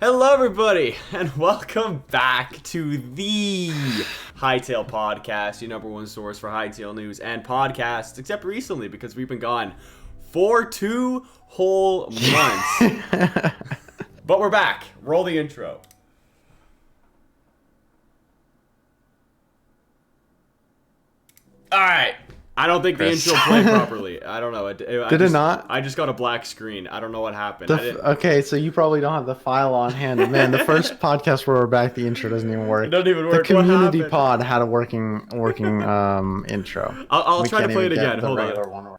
Hello, everybody, and welcome back to the Hytale Podcast, your number one source for Hytale news and podcasts, except recently because we've been gone for 2 whole months. But we're back. Roll the intro. All right. I don't think the intro played properly. I don't know. Did it not? I just got a black screen. I don't know what happened. Okay, so you probably don't have the file on hand. Man, the first podcast where we're back, the intro doesn't even work. It doesn't even work. The community pod had a working intro. I'll try to play it again. Hold on.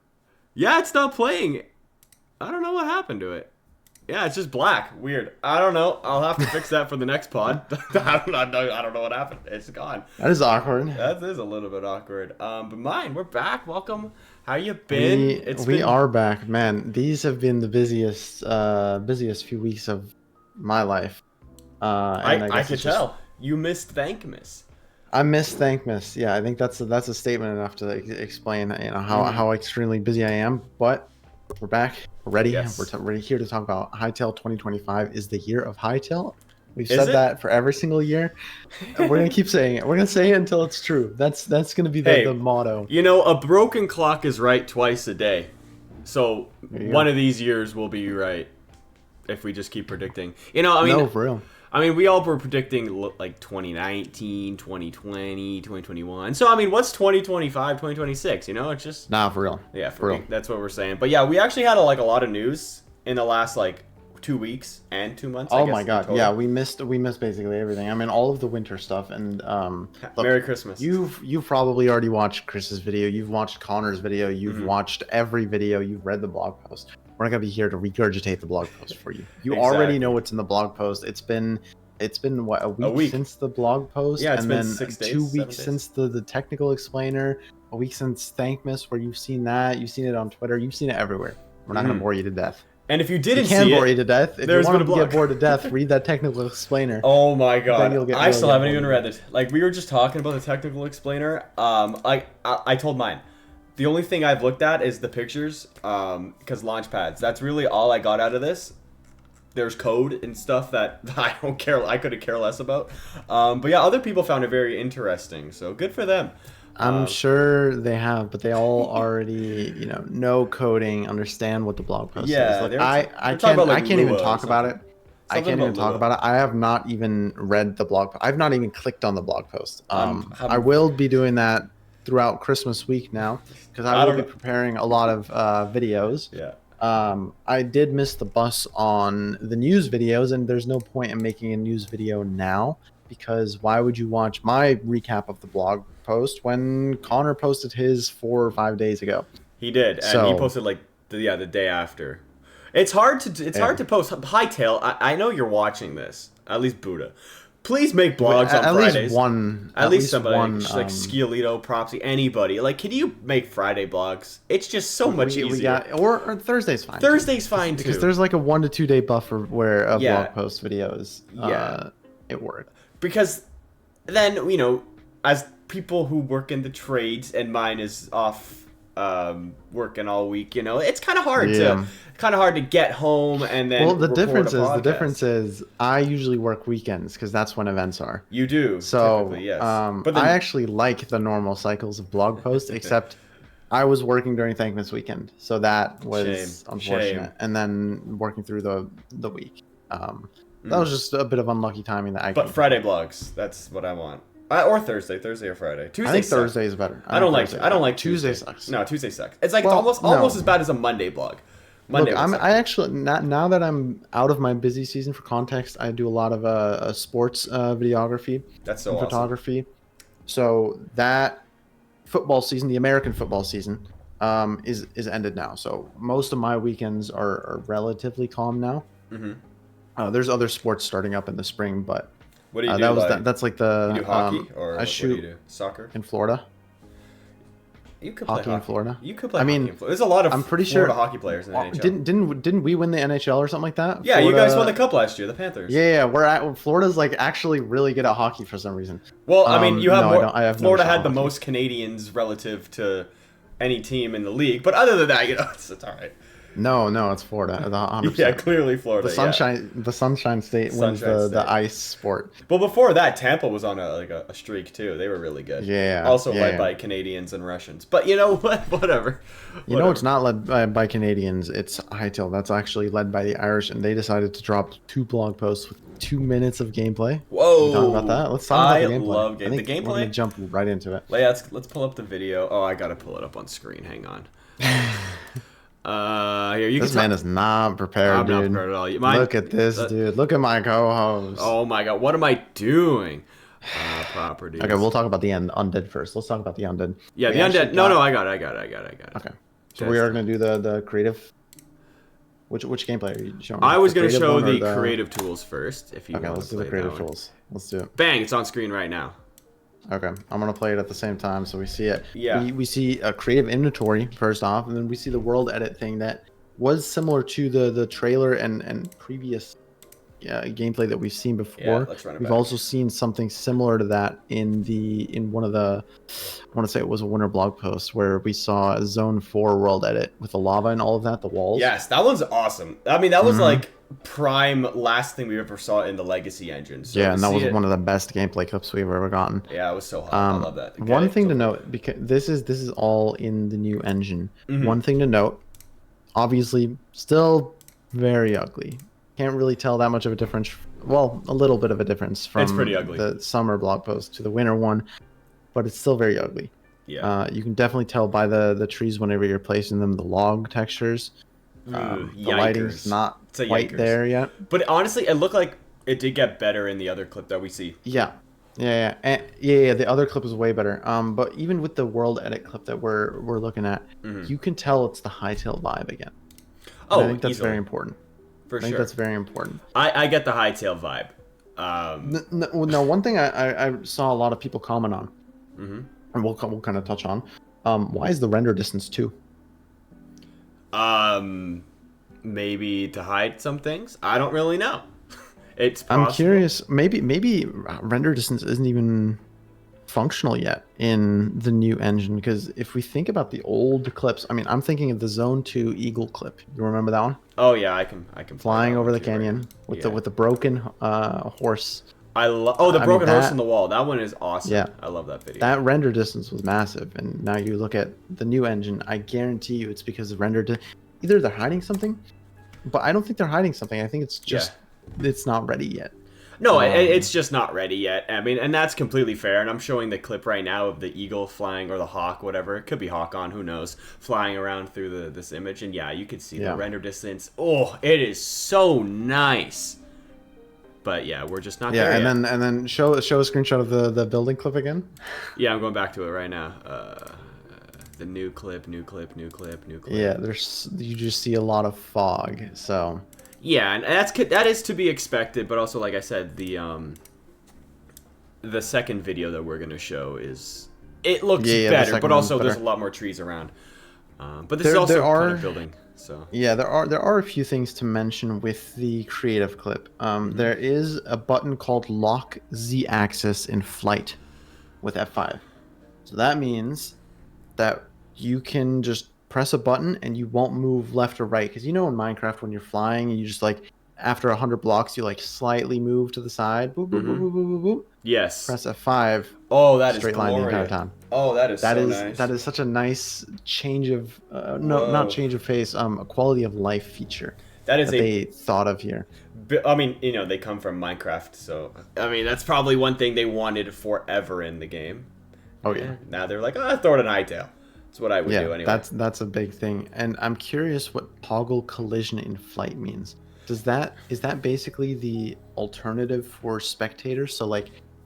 Yeah, it's not playing. I don't know what happened to it. Yeah, it's just black. Weird. I don't know. I'll have to fix that for the next pod. I don't know what happened. It's gone. That is awkward. That is a little bit awkward. But Myne, we're back. Welcome. How you been? We are back, man. These have been the busiest few weeks of my life. I could tell. You missed Thankmas. I missed Thankmas. Yeah, I think that's a statement enough to explain how extremely busy I am. But we're back. We're ready. Yes. We're here to talk about Hytale 2025 is the year of Hytale. We've said that for every single year. We're going to keep saying it. We're going to say it until it's true. That's going to be the motto. You know, a broken clock is right twice a day. So one of these years will be right if we just keep predicting. You know, I mean, no, for real. I mean, we all were predicting like 2019, 2020, 2021. So, I mean, what's 2025, 2026? You know, it's just... Nah, for real. Yeah, for real. That's what we're saying. But yeah, we actually had a lot of news in the last 2 weeks and 2 months. Oh my god, yeah, we missed basically everything. I mean, all of the winter stuff and look, Merry Christmas. You've probably already watched Chris's video. You've watched Connor's video. You've watched every video. You've read the blog post. We're not gonna be here to regurgitate the blog post for you. You already know what's in the blog post. It's been what, a week since the blog post, yeah, it's and been then 6 days, 2 weeks since the technical explainer, a week since Thankmas, where you've seen that, you've seen it on Twitter, you've seen it everywhere. We're not gonna bore you to death. And if you didn't see it, bore you to death. If you want to get bored to death, read that technical explainer. Oh my god, I still haven't even read it. Like, we were just talking about the technical explainer. I told Myne, the only thing I've looked at is the pictures, because launch pads. That's really all I got out of this. There's code and stuff that I don't care. I couldn't care less about. But yeah, other people found it very interesting. So good for them. I'm sure they have, but they all already, know coding, understand what the blog post is. Like, I can't even talk about it. I can't even talk about it. I have not even read the blog. I've not even clicked on the blog post. I will be doing that throughout Christmas week now, because I will be preparing a lot of videos. Yeah. I did miss the bus on the news videos, and there's no point in making a news video now, because why would you watch my recap of the blog post when Connor posted his 4 or 5 days ago? He did, and he posted the day after. It's hard to post. Hytale, I know you're watching this. At least Buddha. Please make blogs on Fridays. At least somebody, like Sciolito, Propsy, anybody. Like, can you make Friday blogs? It's just so much easier. Or Thursday's fine. Thursday's fine too. Because there's like a 1 to 2 day buffer where a blog post videos it works. Because then, as people who work in the trades, and Myne is off working all week, it's kind of hard to get home and then the difference is I usually work weekends because that's when events are. You do. So yes. But I actually like the normal cycles of blog posts, except I was working during Thankmas weekend, so that was unfortunate. And then working through the week. That was just a bit of unlucky timing that I. But Friday blogs, that's what I want. Or Thursday or Friday. Tuesday. I think Thursday is better. I don't like Tuesday sucks. No, Tuesday sucks. It's like almost as bad as a Monday blog. Look, I actually now that I'm out of my busy season, for context, I do a lot of sports videography. That's so awesome. Photography. So that football season, the American football season, is ended now. So most of my weekends are relatively calm now. There's other sports starting up in the spring, but what do you do? That's like the you do hockey or I shoot what do you do? Soccer in Florida. You could play hockey in Florida. You could play. I mean, there's a lot of Florida hockey players in the NHL. Didn't we win the NHL or something like that? Yeah, Florida... you guys won the cup last year, the Panthers. Yeah, Florida's like actually really good at hockey for some reason. Well, I mean, you have Florida had the most Canadians relative to any team in the league, but other than that, it's all right. No, it's Florida. 100%. Yeah, clearly Florida. The Sunshine State wins the ice sport. But before that, Tampa was on a streak too. They were really good. Yeah. Also led by Canadians and Russians. But you know what? Whatever. You know, it's not led by Canadians. It's Hytale. That's actually led by the Irish, and they decided to drop 2 blog posts with 2 minutes of gameplay. Whoa! Can we talk about that? Let's talk about the gameplay. I love the gameplay. We're gonna jump right into it. Let's pull up the video. Oh, I gotta pull it up on screen. Hang on. Here you this man is not prepared, I'm dude. not prepared at all. Look at this, dude. Look at my co-host. Oh my god, what am I doing? Properties. Okay, we'll talk about the undead first. Let's talk about the undead. Yeah, the undead. No, I got it. Okay, so we are gonna do the creative. Which gameplay are you showing? I was gonna show the creative tools first. If you okay, let's do the creative tools. Let's do it. Bang! It's on screen right now. Okay, I'm gonna play it at the same time so we see it. Yeah. We see a creative inventory first off, and then we see the world edit thing that was similar to the trailer and previous gameplay that we've seen before. Yeah, let's run it We've back. also seen something similar to that in one of the, I want to say it was a winter blog post where we saw a Zone 4 world edit with the lava and all of that, the walls. Yes, that one's awesome. I mean, that was like prime last thing we ever saw in the Legacy engine. So yeah, and that was one of the best gameplay clips we've ever gotten. Yeah, it was so hot. I love that. Okay, one thing to note, because this is all in the new engine. One thing to note, obviously, still very ugly. Can't really tell that much of a difference. Well, a little bit of a difference from it's pretty ugly. The summer blog post to the winter one, but it's still very ugly. Yeah. You can definitely tell by the trees whenever you're placing them, the log textures. The lighting's not quite there yet. But honestly, it looked like it did get better in the other clip that we see. Yeah. The other clip is way better. But even with the world edit clip that we're looking at, you can tell it's the Hytale vibe again. And I think that's very important. For sure. I think that's very important. I get the Hytale vibe. No, one thing I saw a lot of people comment on, and we'll kind of touch on, why is the render distance 2? Maybe to hide some things. I don't really know. It's possible. I'm curious. Maybe render distance isn't even functional yet in the new engine, because if we think about the old clips, I mean, I'm thinking of the Zone 2 Eagle clip. You remember that one? Oh yeah, I can flying over the canyon with the broken horse. The broken horse in the wall. That one is awesome. Yeah, I love that video. That render distance was massive, and now you look at the new engine. I guarantee you, it's because the either they're hiding something, but I don't think they're hiding something. I think it's just it's not ready yet. No, it's just not ready yet. I mean, and that's completely fair. And I'm showing the clip right now of the eagle flying, or the hawk, whatever. It could be hawk on, who knows, flying around through this image. And yeah, you can see the render distance. Oh, it is so nice. But yeah, we're just not there yet. and then show a screenshot of the building clip again. Yeah, I'm going back to it right now. The new clip. Yeah, you just see a lot of fog. So. Yeah, and that is to be expected, but also, like I said, the second video that we're gonna show looks better, but also there's a lot more trees around. But this is also kind of building. So yeah, there are a few things to mention with the creative clip. There is a button called Lock Z-Axis in flight with F5. So that means that you can just press a button and you won't move left or right, because in Minecraft when you're flying, you just after 100 blocks you slightly move to the side. Boop, boop, boop, boop, boop, boop. Yes. Press F5. Oh, that straight is line the entire time. Oh, that is nice. That is such a nice change of not change of pace, a quality of life feature. That they thought of here. I mean, they come from Minecraft, so I mean that's probably one thing they wanted forever in the game. Oh yeah. Now they're like, throw it in Hytale. That's what I would do anyway. That's a big thing. And I'm curious what toggle collision in flight means. Is that basically the alternative for spectators? So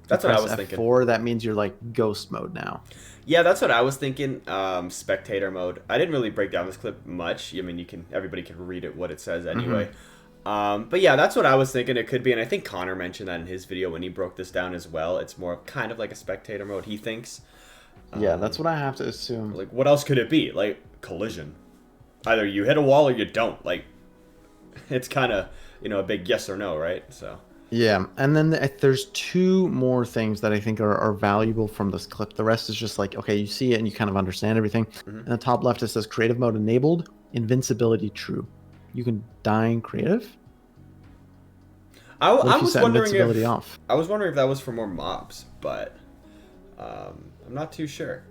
that's what I was thinking. F4, that means you're ghost mode now. Yeah, that's what I was thinking. Spectator mode. I didn't really break down this clip much. I mean, everybody can read it what it says anyway. But yeah, that's what I was thinking it could be, and I think Connor mentioned that in his video when he broke this down as well. It's more kind of like a spectator mode, he thinks. Yeah, that's what I have to assume. What else could it be? Collision. Either you hit a wall or you don't. It's kind of, a big yes or no, right? So. Yeah, and then there's two more things that I think are valuable from this clip. The rest is just like, okay, you see it and you kind of understand everything. In the top left, it says creative mode enabled, invincibility true. You can die in creative. I was wondering if that was for more mobs, but I'm not too sure.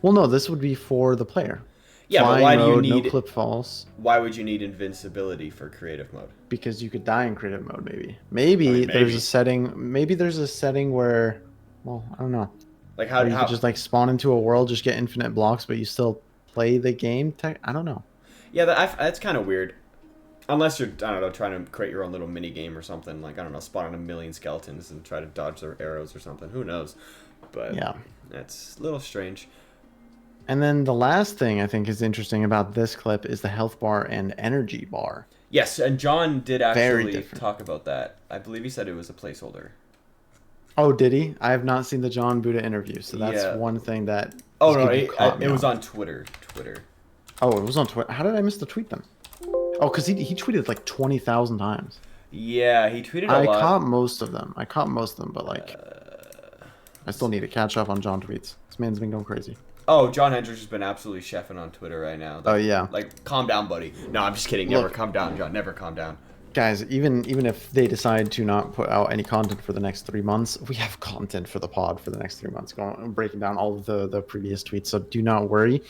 Well, no, this would be for the player. Yeah, but why do you need no clip falls? Why would you need invincibility for creative mode? Because you could die in creative mode, maybe. Maybe there's a setting. Maybe there's a setting where, well, I don't know. Like how you could just like spawn into a world, just get infinite blocks, but you still play the game. I don't know. Yeah, that's kind of weird. Unless you're, I don't know, trying to create your own little mini game or something. Like, I don't know, spawn on a million skeletons and try to dodge their arrows or something. Who knows? But yeah, that's a little strange. And then the last thing I think is interesting about this clip is the health bar and energy bar. Yes, and John did actually talk about that. I believe he said it was a placeholder. Oh, did he? I have not seen the John Buddha interview, so that's one thing that... Oh, no, it was on Twitter. Oh, it was on Twitter. How did I miss the tweet then? Oh, because he tweeted like 20,000 times. Yeah, he tweeted a lot. I caught most of them, but like... I still need to catch up on John tweets. This man's been going crazy. Oh, John Hendricks has been absolutely chefing on Twitter right now. Oh, yeah. Like, calm down, buddy. No, I'm just kidding. Never calm down, John. Never calm down. Guys, even if they decide to not put out any content for the next 3 months, we have content for the pod for the next 3 months, breaking down all of the previous tweets. So do not worry.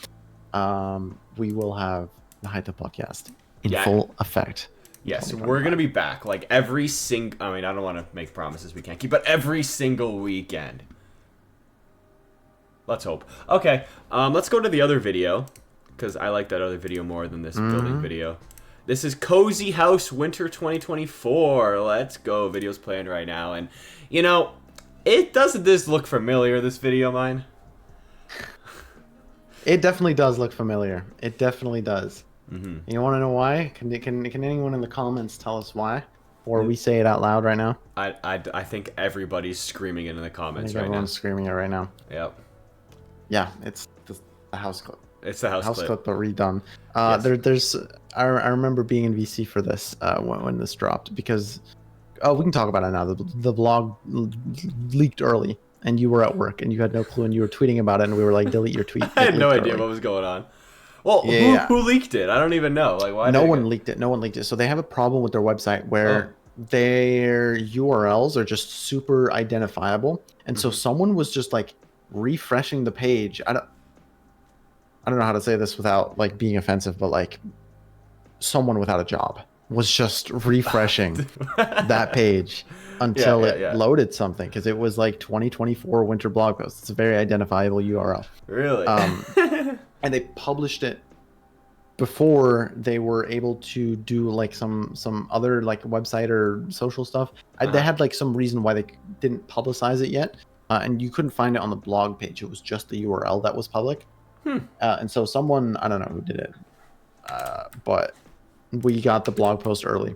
We will have the Hytale podcast in full effect. Yes, we're going to be back. Like, every single... I mean, I don't want to make promises we can't keep, but every single weekend. Let's hope. Okay, let's go to the other video, because I like that other video more than this building video. This is Cozy House Winter 2024. Let's go. Video's playing right now. And, you know, doesn't this look familiar, this video, Myne? It definitely does look familiar. It definitely does. You want to know why? Can anyone in the comments tell us why? Or we say it out loud right now? I think everybo's screaming it in the comments right now. Everyone's screaming it right now. Yep. Yeah, it's the house clip. It's the house clip, but redone. Yes. I remember being in VC for this when this dropped because we can talk about it now. The blog leaked early, and you were at work, and you had no clue, and you were tweeting about it, and we were like, delete your tweet. I had no idea what was going on. Well, who leaked it? I don't even know. Like, why? No one leaked it. No one leaked it. So they have a problem with their website where their URLs are just super identifiable, and so someone was just like refreshing the page. I don't know how to say this without like being offensive, but like someone without a job was just refreshing that page until it loaded something, because it was like 2024 winter blog post. It's a very identifiable URL. Really? And they published it before they were able to do like some other like website or social stuff. They had like some reason why they didn't publicize it yet. And you couldn't find it on the blog page. It was just the URL that was public. And so someone, I don't know who did it, but we got the blog post early.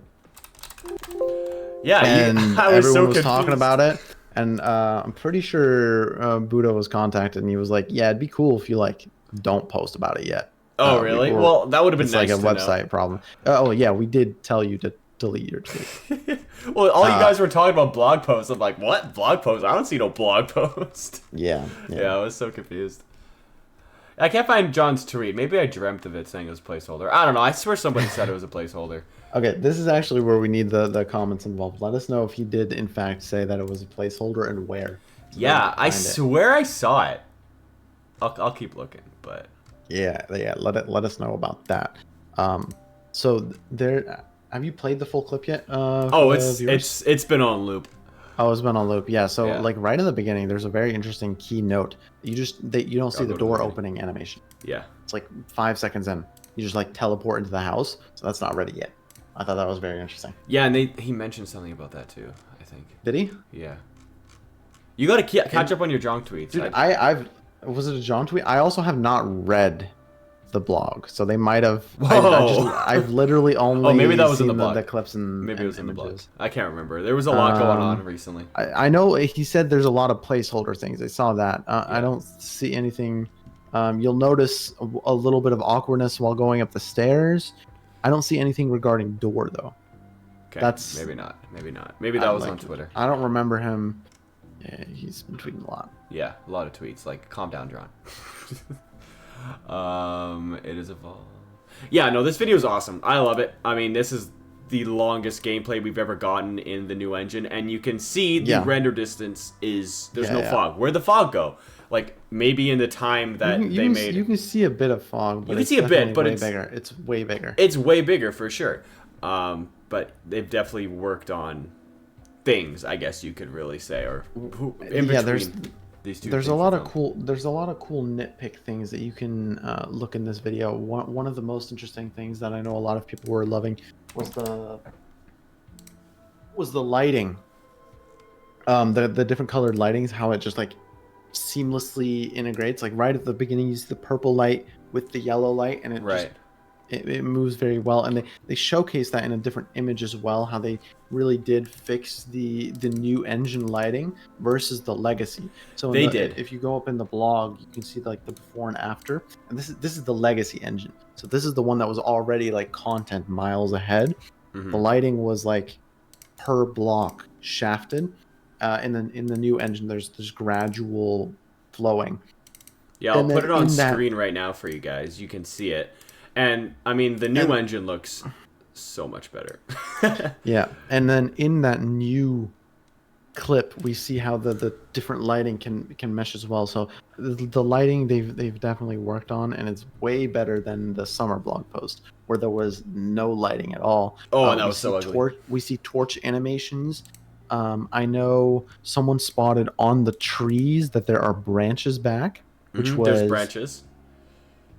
Yeah, and everyone was talking about it. And I'm pretty sure Buddha was contacted, and he was like, "Yeah, it'd be cool if you like don't post about it yet." Oh, really? Well, that would have been nice. It's like a website problem. Oh, yeah, we did tell you to delete your tweet. Well, all you guys were talking about blog posts. I'm like, what blog post? I don't see no blog post. Yeah, I was so confused. I can't find John's tweet. Maybe I dreamt of it saying it was a placeholder. I don't know. I swear somebody said it was a placeholder. Okay, this is actually where we need the comments involved. Let us know if he did in fact say that it was a placeholder and where. Yeah, I swear I saw it. I'll keep looking, but yeah. Let us know about that. So there. Have you played the full clip yet? It's been on loop. Oh, it's been on loop. Yeah. So like right in the beginning, there's a very interesting key note. You don't see the door opening animation. Yeah. It's like 5 seconds in. You just like teleport into the house. So that's not ready yet. I thought that was very interesting. Yeah, and he mentioned something about that too, I think. Did he? Yeah. You got to catch up on your John tweets. Dude, was it a John tweet? I also have not read the blog, so they might have. I've literally only maybe that was in the blog. The clips and maybe it was in the blog. I can't remember. There was a lot going on recently. I know he said there's a lot of placeholder things. I saw that. I don't see anything. You'll notice a little bit of awkwardness while going up the stairs. I don't see anything regarding door though. Okay. That's maybe not. Maybe not. Maybe that was on Twitter. I don't remember him. Yeah, he's been tweeting a lot. Yeah, a lot of tweets. Like, calm down, John. It is evolved. Yeah, no, this video is awesome. I love it. I mean, this is the longest gameplay we've ever gotten in the new engine, and you can see the render distance is there's no fog. Where'd the fog go? Like, maybe in the time that they made. You can see a bit of fog, but you can see a bit, but it's bigger. It's way bigger. It's way bigger for sure. But they've definitely worked on things, I guess you could really say, or in between these two. There's a lot of cool nitpick things that you can look in this video. One of the most interesting things that I know a lot of people were loving was the lighting. The different colored lightings, how it just like seamlessly integrates. Like right at the beginning, you see the purple light with the yellow light, and it moves very well. And they showcase that in a different image as well, how they really did fix the new engine lighting versus the legacy. So if you go up in the blog, you can see like the before and after. And this is the legacy engine. So this is the one that was already like content miles ahead. The lighting was like per block shafted. In the new engine, there's gradual flowing. Yeah, I'll put it on screen right now for you guys. You can see it. And, I mean, the new engine looks so much better. Yeah, and then in that new clip, we see how the different lighting can mesh as well. So the lighting they've definitely worked on, and it's way better than the summer blog post, where there was no lighting at all. Oh, and that was so ugly. We see torch animations. I know someone spotted on the trees that there are branches back, there's branches.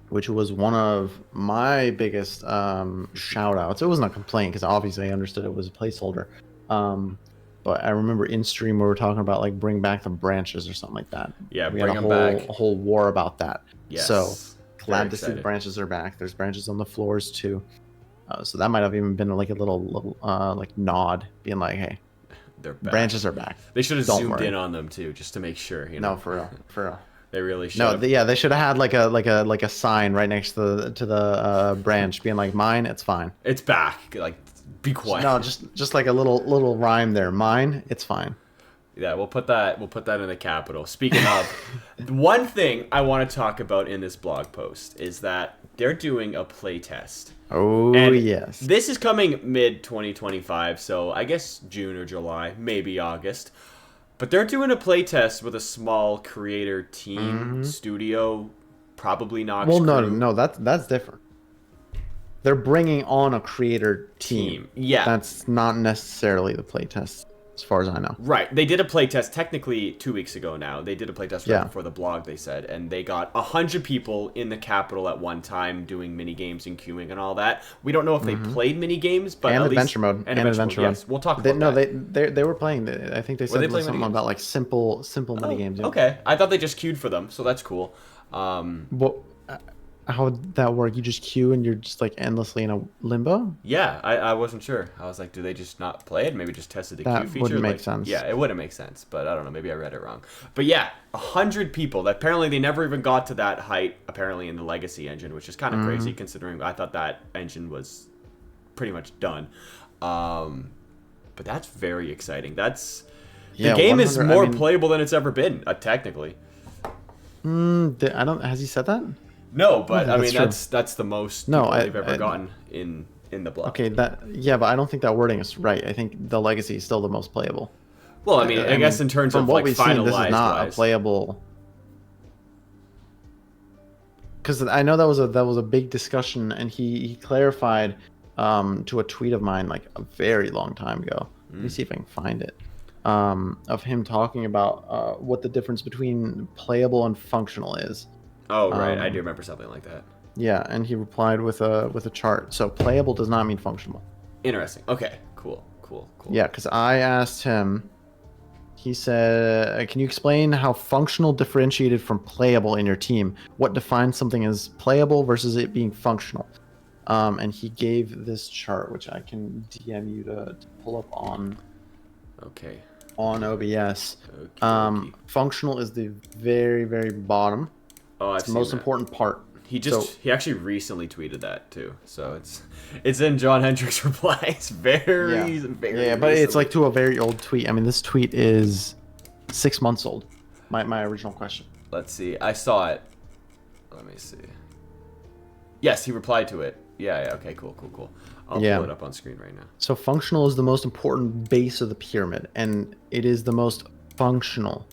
Which was one of my biggest shout outs. It wasn't a complaint because obviously I understood it was a placeholder. But I remember in stream we were talking about like bring back the branches or something like that. Yeah, we bring had them back. A whole war about that. Yes. So glad to see the branches are back. There's branches on the floors too. So that might have even been like a little like nod, being like, hey, they're back. Branches are back. They should have zoomed in on them too, just to make sure. You know? No, for real. They really should. No, they should have had like a sign right next to the branch, being like, "Mine, it's fine. It's back." Like, be quiet. No, just like a little rhyme there. Mine, it's fine. Yeah, we'll put that in the capital. Speaking of, one thing I want to talk about in this blog post is that they're doing a playtest. Oh, and yes. This is coming mid-2025, so I guess June or July, maybe August. But they're doing a playtest with a small creator team, studio, probably not. Well, no, that's different. They're bringing on a creator team. Yeah. That's not necessarily the playtest, as far as I know. Right. They did a playtest technically 2 weeks ago now. They did a playtest right before the blog, they said. And they got 100 people in the capital at one time doing mini games and queuing and all that. We don't know if they played mini games, but and at adventure least, mode. And adventure mode. Yes, we'll talk about that. No, they were playing. I think they said something about like simple mini games. Yeah. Okay. I thought they just queued for them, so that's cool. Well, how would that work? You just queue and you're just like endlessly in a limbo? Yeah, I wasn't sure. I was like, do they just not play it? Maybe just tested the queue feature? That wouldn't make sense. Yeah, it wouldn't make sense, but I don't know. Maybe I read it wrong. But yeah, 100 people. Apparently, they never even got to that height, apparently, in the Legacy engine, which is kind of crazy considering I thought that engine was pretty much done. But that's very exciting. The game is more playable than it's ever been, technically. Has he said that? No, but I mean that's the most they've ever gotten in the block. Okay, but I don't think that wording is right. I think the Legacy is still the most playable. Well, I mean, I guess in terms of like finalized, this is not a playable. Because I know that was a big discussion, and he clarified to a tweet of mine like a very long time ago. Let me see if I can find it. Of him talking about what the difference between playable and functional is. Oh, right. I do remember something like that. Yeah, and he replied with a chart. So playable does not mean functional. Interesting. Okay, cool. Yeah, because I asked him, he said, can you explain how functional differentiated from playable in your team? What defines something as playable versus it being functional? And he gave this chart, which I can DM you to pull up on. Okay. On OBS. Okay. Functional is the very, very bottom. Oh, it's the most important part. he actually recently tweeted that too, so it's in John Hendrick's replies. Very but recently. it's like to a very old tweet. I mean, this tweet is 6 months old. My original question. Let's see. I saw it. Let me see. Yes, he replied to it. Yeah. Okay. Cool. I'll pull it up on screen right now. So functional is the most important base of the pyramid, and it is the most functional.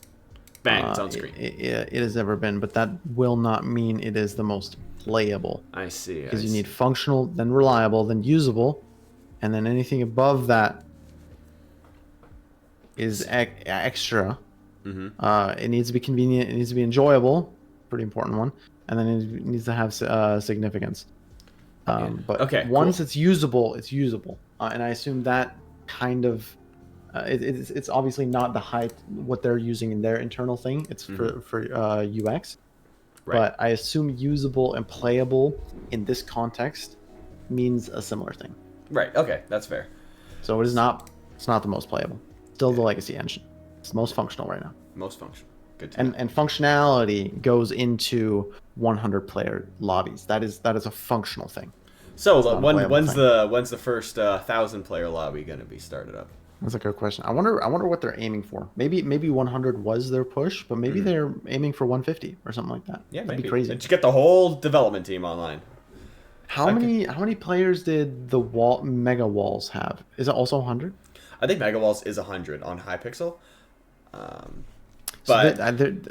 Bang! It's on screen. It has ever been, but that will not mean it is the most playable. I see. Because you need functional, then reliable, then usable, and then anything above that is extra. It needs to be convenient. It needs to be enjoyable. Pretty important one. And then it needs to have significance. But once it's usable, it's usable. And I assume that kind of it's obviously not the height what they're using in their internal thing. It's for UX. Right. But I assume usable and playable in this context means a similar thing. Right. Okay, that's fair. So it's not the most playable. Still the legacy engine. It's the most functional right now. Most functional. Good. And functionality goes into 100 player lobbies. That is a functional thing. So when's the first 1,000 player lobby going to be started up? That's a good question. I wonder what they're aiming for. Maybe 100 was their push, but maybe they're aiming for 150 or something like that. Yeah, that'd be crazy. And just get the whole development team online. How many players did the Mega Walls have? Is it also 100? I think Mega Walls is 100 on Hypixel. But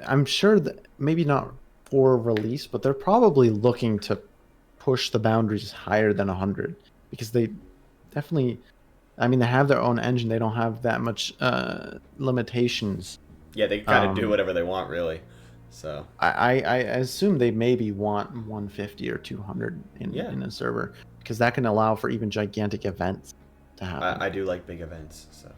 I'm sure that maybe not for release, but they're probably looking to push the boundaries higher than 100 because they definitely. I mean, they have their own engine. They don't have that much limitations. Yeah, they kind of do whatever they want, really. So I assume they maybe want 150 or 200 in a server because that can allow for even gigantic events to happen. I do like big events, so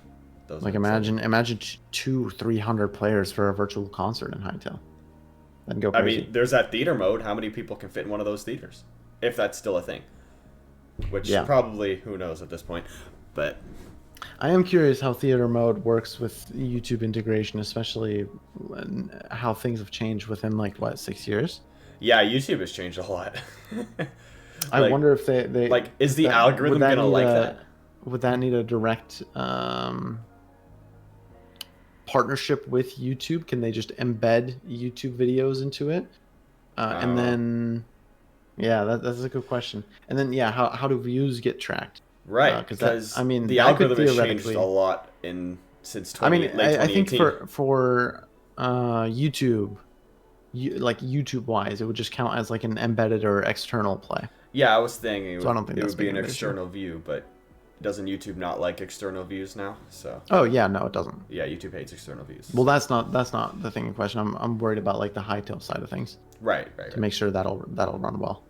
those. Like imagine 200-300 players for a virtual concert in Hytale. Then go crazy. I mean, there's that theater mode. How many people can fit in one of those theaters, if that's still a thing? Which probably who knows at this point. But I am curious how theater mode works with YouTube integration, especially how things have changed within 6 years. Yeah, YouTube has changed a lot. I wonder if they is the algorithm gonna like that? Would that need a direct partnership with YouTube? Can they just embed YouTube videos into it? And then that's a good question. And then how do views get tracked? Right, because the algorithm has changed a lot since late 2018. I think for YouTube, YouTube wise, it would just count as an embedded or external play. Yeah, I was thinking I don't think it would be an external view, but doesn't YouTube not like external views now? So. Oh yeah, no, it doesn't. Yeah, YouTube hates external views. Well, that's not the thing in question. I'm worried about the Hytale side of things. Right. To make sure that'll run well.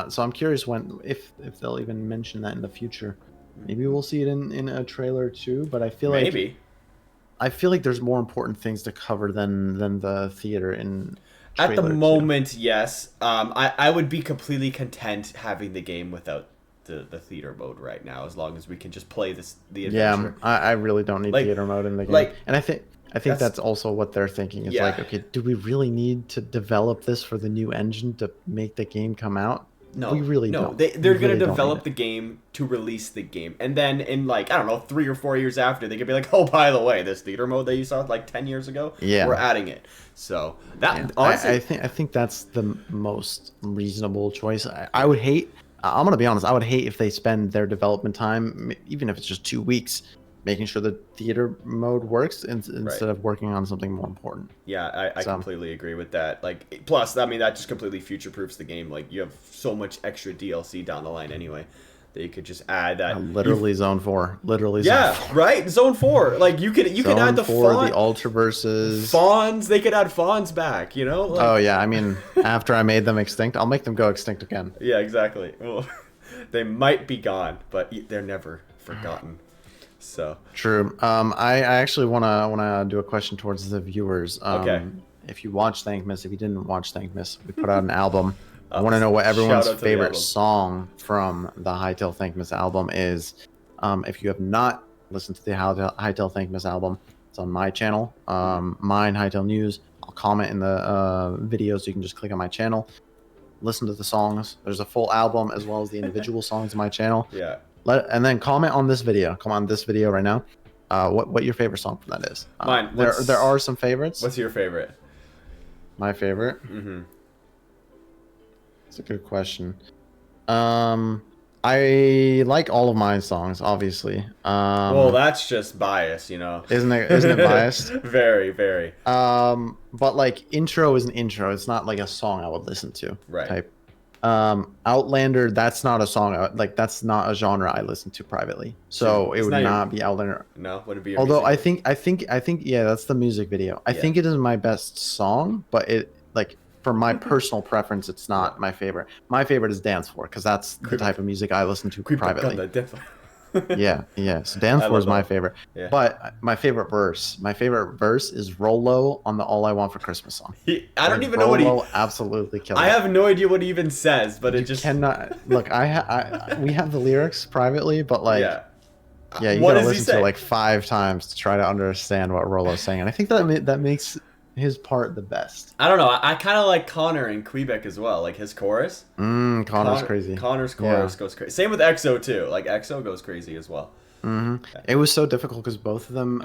So I'm curious if they'll even mention that in the future. Maybe we'll see it in a trailer too. But I feel like there's more important things to cover than the theater in. At the moment, yes. I would be completely content having the game without the theater mode right now, as long as we can just play the adventure. Yeah, I really don't need theater mode in the game. And I think that's also what they're thinking is okay, do we really need to develop this for the new engine to make the game come out? No, we really don't. They're going to develop the game to release the game, and then in 3 or 4 years after, they could be like, oh, by the way, this theater mode that you saw 10 years ago, we're adding it. So that honestly, I think that's the most reasonable choice. I would hate. I'm gonna be honest. I would hate if they spend their development time, even if it's just 2 weeks, making sure the theater mode works instead of working on something more important. Yeah, I completely agree with that. Plus, that just completely future-proofs the game. You have so much extra DLC down the line anyway that you could just add that. Literally Zone 4. Zone 4. Right? Zone 4. You could add the fawn. The Ultraverses. Fawns. They could add fawns back, Oh, yeah. I mean, after I made them extinct, I'll make them go extinct again. Yeah, exactly. Well, they might be gone, but they're never forgotten. So true. I actually wanna do a question towards the viewers. Okay. If you watched Thankmas, if you didn't watch Thankmas, we put out an album. I want to know what everyone's favorite song from the Hytale Thankmas album is. If you have not listened to the Hytale Thankmas album, it's on my channel, Myne Hytale News. I'll comment in the video, so you can just click on my channel. listen to the songs. There's a full album as well as the individual songs on my channel. Yeah. And then comment on this video. Come on this video right now. What your favorite song from that is? Mine. There are some favorites. What's your favorite? My favorite. Mm-hmm. It's a good question. I like all of Myne's songs, obviously. Well, that's just bias, you know. Isn't it biased? Very, very. But like intro is an intro. It's not like a song I would listen to. Right. Type. Outlander, that's not a song. That's not a genre I listen to privately. So it would not be Outlander. No, would it be? Although I think, yeah, that's the music video. I think it is my best song, but it like. For my personal preference, it's not my favorite. My favorite is Dance Floor because that's the type of music I listen to privately. Yeah. So Dance Floor is my favorite. Yeah. But my favorite verse is Rolo on the All I Want for Christmas song. I don't even know what he absolutely killed. I have no idea what he even says, but it just cannot look. We have the lyrics privately, but like. Yeah, you what gotta listen to it like 5 times to try to understand what Rolo's saying, and I think that makes his part the best. I don't know. I kind of like Connor in Quebec as well. Like his chorus. Connor's crazy. Connor's chorus goes crazy. Same with EXO too. Like EXO goes crazy as well. Mm-hmm. Yeah. It was so difficult because both of them.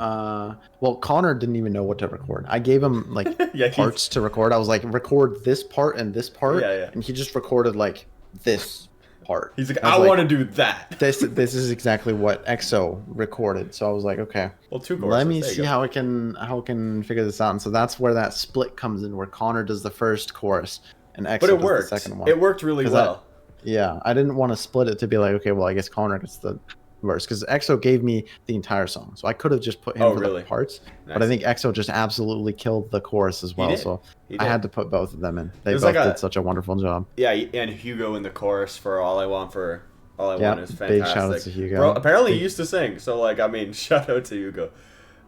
Well, Connor didn't even know what to record. I gave him like parts to record. I was like, record this part and this part, and he just recorded like this part. He's like, I want to do that. This is exactly what EXO recorded. So I was like, okay, well, 2 choruses. Let me see how I can figure this out. And so that's where that split comes in, where Connor does the first chorus and EXO does the second one. It worked really well. I didn't want to split it to be like, okay, well, I guess Connor gets the verse because EXO gave me the entire song, so I could have just put him for the parts. Nice. But I think EXO just absolutely killed the chorus as well, so I had to put both of them in. They both did such a wonderful job. Yeah, and Hugo in the chorus for All I Want is fantastic. Big shout out to Hugo. Bro, apparently he used to sing, so like I mean, shout out to Hugo.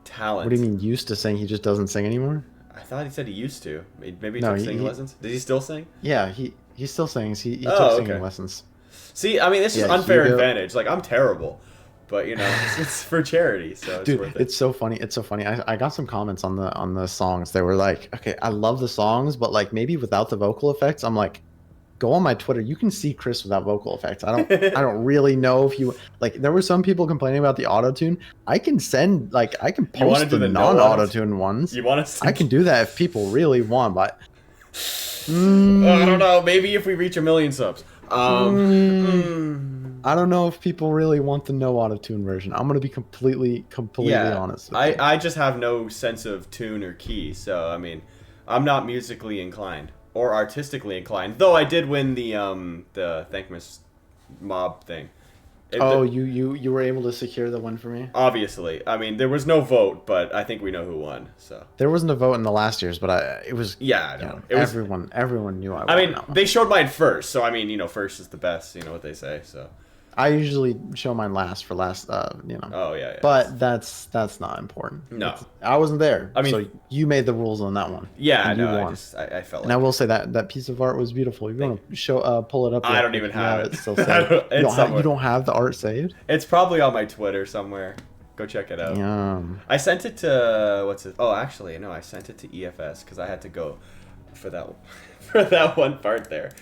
Talent. What do you mean used to sing? He just doesn't sing anymore? I thought he said he used to. Maybe he took singing lessons. Does he still sing? Yeah, he still sings. He took singing lessons. See, I mean, this is unfair advantage. Like I'm terrible. But you know, it's for charity, so it's worth it. It's so funny. It's so funny. I got some comments on the songs. They were like, okay, I love the songs, but like maybe without the vocal effects. I'm like, go on my Twitter. You can see Chris without vocal effects. I don't really know if you like. There were some people complaining about the auto tune. I can post the non-auto tune ones. You want to? I can do that if people really want, but I don't know. Maybe if we reach 1 million subs. I don't know if people really want the no auto-tune version. I'm gonna be completely honest. I just have no sense of tune or key, so I mean, I'm not musically inclined or artistically inclined. Though I did win the Thankmas mob thing. You were able to secure the win for me? Obviously. I mean, there was no vote, but I think we know who won. So there wasn't a vote in the last years, but it was. Yeah, I know. Everyone knew I won. I mean, they showed mine first, so I mean, first is the best. You know what they say. So I usually show mine last for last. Oh yeah. But that's not important. No, I wasn't there. I mean, so you made the rules on that one. Yeah, I know. I felt. And I will say that piece of art was beautiful. You want to pull it up? I don't even have it. Still saved. You don't have the art saved? It's probably on my Twitter somewhere. Go check it out. Yum. I sent it to Oh, actually, no. I sent it to EFS because I had to go for that one part there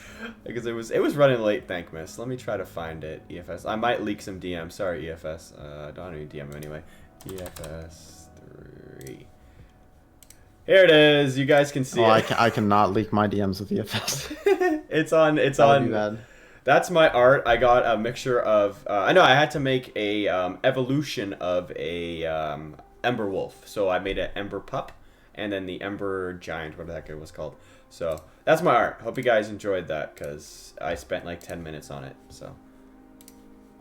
because it was running late. Thankmas. Let me try to find it. EFS. I might leak some DMs. Sorry, EFS. Don't even DM him anyway. EFS 3. Here it is. You guys can see it. I cannot leak my DMs with EFS. It's on. Bad. That's my art. I got a mixture of. I know I had to make a evolution of a Ember Wolf. So I made an Ember Pup, and then the Ember Giant, whatever that guy was called. So that's my art. Hope you guys enjoyed that because I spent like 10 minutes on it. So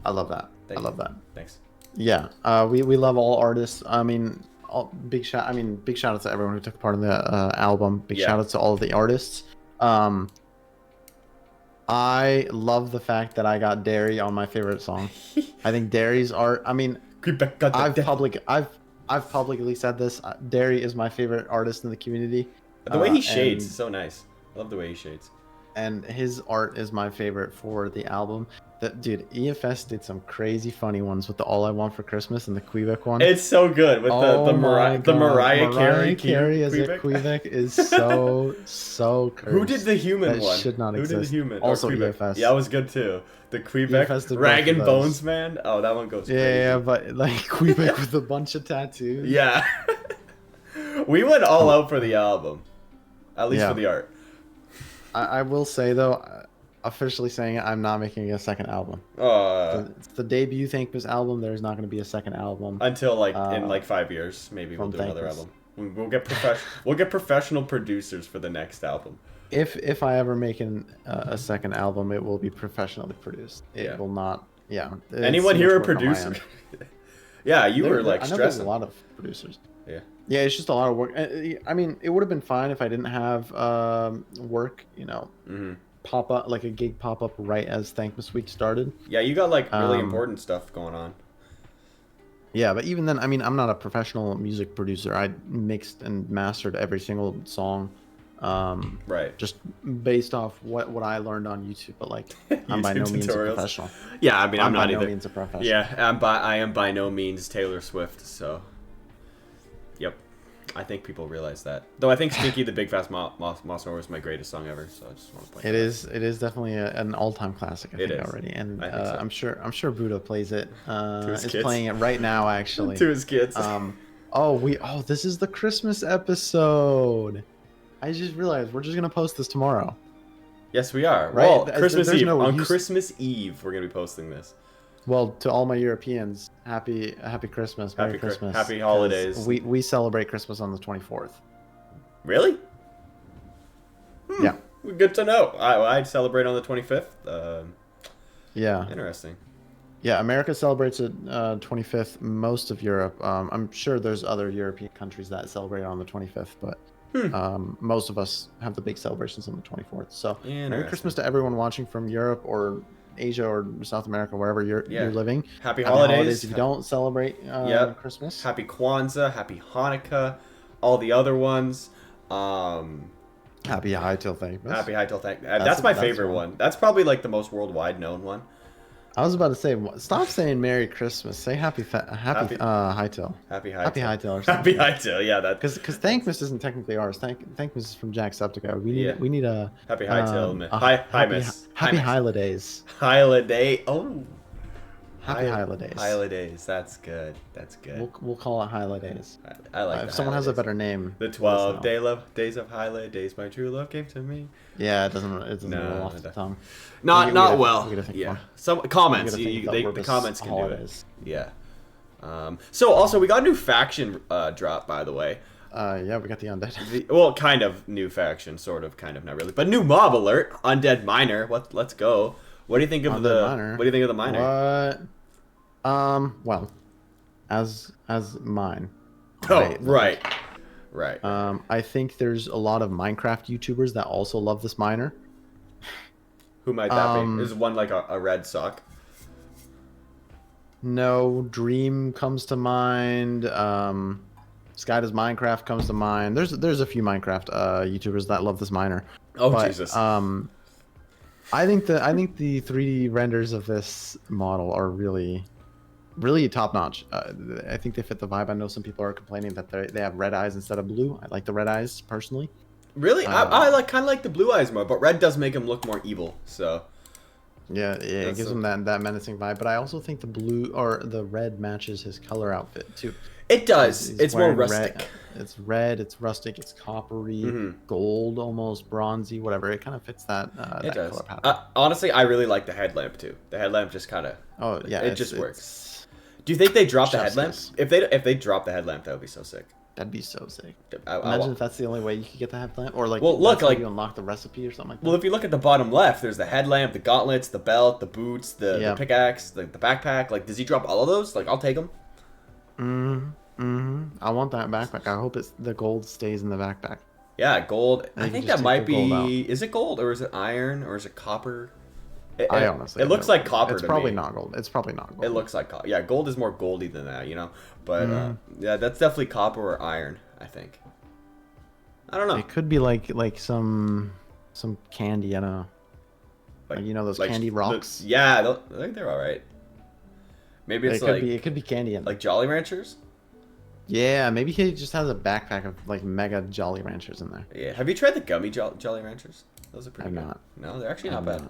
I love that. Love that. Thanks. Yeah. We love all artists. I mean, big shout out to everyone who took part in the album. Big shout out to all of the artists. I love the fact that I got Derry on my favorite song. I think Derry's art. I mean, I've publicly said this. Derry is my favorite artist in the community. The way he shades is so nice. I love the way he shades. and his art is my favorite for the album. That dude, EFS did some crazy funny ones with the All I Want for Christmas and the Quebec one. It's so good with the Mariah Carey as a Quebec is so cursed. Who did the human that one? Should not exist. Who did the human? Also EFS. Yeah, it was good too. The Quebec Rag and Bones man. Oh, that one goes crazy. Yeah, but like Quebec with a bunch of tattoos. Yeah. We went all out for the album, at least for the art. I will say though, officially saying it, I'm not making a second album. It's the debut Thankmas album. There's not going to be a second album until like in like 5 years. Maybe we'll do another album. We'll get professional producers for the next album. If I ever make a second album, it will be professionally produced. It will not. Yeah. Anyone here a producer? Yeah, you were like stressing. There's a lot of producers. Yeah. Yeah, it's just a lot of work. I mean, it would have been fine if I didn't have work. Pop up, like a gig pop up right as Thankmas Week started. Yeah, you got like really important stuff going on. Yeah, but even then, I mean, I'm not a professional music producer. I mixed and mastered every single song, right? Just based off what I learned on YouTube. But like, I'm by no means a professional. Yeah, I mean, I'm not by either. No means a professional. Yeah, I am by no means Taylor Swift. So, yep. I think people realize that. Though I think Stinky the Big Fast Monster is my greatest song ever, so I just want to play it. It is definitely an all-time classic, I think already. And so. I'm sure Buddha plays it. Is playing it right now actually. To his kids. This is the Christmas episode. I just realized we're just going to post this tomorrow. Yes, we are. Right? Well, Christmas Eve. On Christmas Eve, we're going to be posting this. Well, to all my Europeans, happy Christmas, Merry Christmas, happy holidays. We celebrate Christmas on the 24th. Really? Yeah. Good to know. I'd celebrate on the 25th. Yeah. Interesting. Yeah, America celebrates it 25th. Most of Europe. I'm sure there's other European countries that celebrate on the 25th, but most of us have the big celebrations on the 24th. So Merry Christmas to everyone watching from Europe or Asia or South America, wherever you're living. Happy holidays. If you don't celebrate Christmas. Happy Kwanzaa, Happy Hanukkah, all the other ones. Happy Hytale Thankmas. Happy Hytale Thankmas. That's my favorite one. That's probably like the most worldwide known one. I was about to say, stop saying Merry Christmas. Say Happy Hytale. Happy Hytale. Happy Hytale. Happy Hytale. Yeah, that. Because Thankmas isn't technically ours. Thankmas is from Jacksepticeye. We need a Happy Hytale. Happy Holidays. Holiday. Oh. Happy Holidays. Holidays. That's good. We'll call it Holidays. I like it. If someone has a better name. The 12 days of holidays my true love gave to me. Yeah, it doesn't roll off the tongue. Not well. Yeah. Some comments. The comments can do it. Yeah. So also we got a new faction drop, by the way. Yeah, we got the undead. Well, kind of new faction, sort of, kind of, not really, but new mob alert. Undead Miner. Let's go. What do you think of What do you think of the Miner? Well, as Myne. Oh, right. I think there's a lot of Minecraft YouTubers that also love this Miner. Who might that be? Is one like a red sock? No, Dream comes to mind. Sky Does Minecraft comes to mind. There's a few Minecraft YouTubers that love this Miner. Oh, but, Jesus. I think the 3D renders of this model are really top notch. I think they fit the vibe. I know some people are complaining that they have red eyes instead of blue. I like the red eyes personally. Really, I kind of like the blue eyes more, but red does make him look more evil. So yeah, it gives him that menacing vibe. But I also think the blue or the red matches his color outfit too. It does. It's more rustic. It's red. It's rustic. It's coppery, gold, almost bronzy, whatever. It kind of fits that. That does. Color pattern. Honestly, I really like the headlamp too. The headlamp just kind of. Oh yeah, it just works. Do you think they drop the headlamp? If they drop the headlamp, that would be so sick. That'd be so sick. Imagine if that's the only way you could get the headlamp, or like, well, look, like you unlock the recipe or something like that. Well, if you look at the bottom left, there's the headlamp, the gauntlets, the belt, the boots, the pickaxe, the backpack. Like, does he drop all of those? Like, I'll take them. I want that backpack. I hope the gold stays in the backpack. Yeah, gold. I think that might be. Is it gold or is it iron or is it copper? I honestly. It looks like copper. It's probably not gold. It's probably not gold. It looks like copper. Yeah, gold is more goldy than that, you know. But yeah, that's definitely copper or iron. I think. I don't know. It could be like some some candy. I don't know. Like you know those candy rocks? Yeah, I think they're all right. Maybe it's it could be candy. Like Jolly Ranchers. Yeah, maybe he just has a backpack of like mega Jolly Ranchers in there. Yeah. Have you tried the gummy Jolly Ranchers? Those are pretty good. Not. No, they're actually not bad.